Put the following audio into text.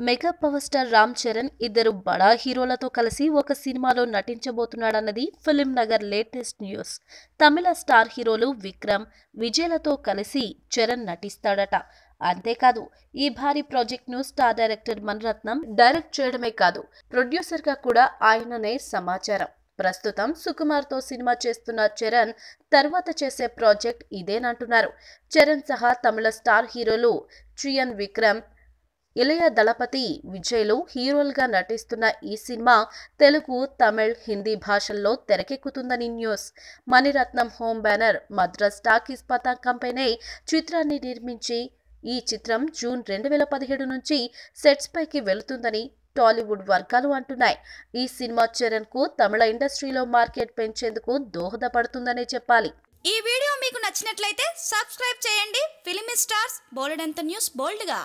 Mega power star Ram Charan ఇద్దరు బడా హీరోలతో కలిసి ఒక సినిమాలో నటించబోతున్నాడన్నది ఫిలిం నగర్ లేటెస్ట్ న్యూస్. తమిళ స్టార్ హీరోలు విక్రమ్, విజయ్లతో కలిసి చరణ్ నటిస్తాడట. అంతేకాదు, ఈ భారీ ప్రాజెక్ట్ను స్టార్ డైరెక్టర్ మణిరత్నం డైరెక్ట్ చేయడమే కాదు, ప్రొడ్యూసర్గా కూడా ఆయననే సమాచారం. ప్రస్తుతం సుకుమార్తో సినిమా చేస్తున్న చరణ్ తర్వాత చేసే ప్రాజెక్ట్ ఇదేనంటున్నారు. చరణ్ సహా తమిళ స్టార్ హీరోలు చియన్ విక్రమ్, ఇళయ దళపతి, విజయ్లు హీరోలుగా నటిస్తున్న ఈ సినిమా తెలుగు, తమిళ్, హిందీ భాషల్లో తెరకెక్కుతుందని news. Mani Ratnam home banner Madras talkies పతాకంపైనే చిత్రాన్ని నిర్మించి ఈ చిత్రం జూన్ 2017 నుంచి సెట్స్ పైకి వెళుతుందని టాలీవుడ్ వర్గాలు అంటున్నాయి. ఈ సినిమా చరణ్ కు తమిళ ఇండస్ట్రీలో మార్కెట్ పెంచేందుకు దోహదపడుతుందనే చెప్పాలి. ఈ వీడియో మీకు నచ్చినట్లయితే సబ్స్క్రైబ్ చేయండి. ఫిలిమి స్టార్స్ బోలెడంత న్యూస్ బోల్డ్గా.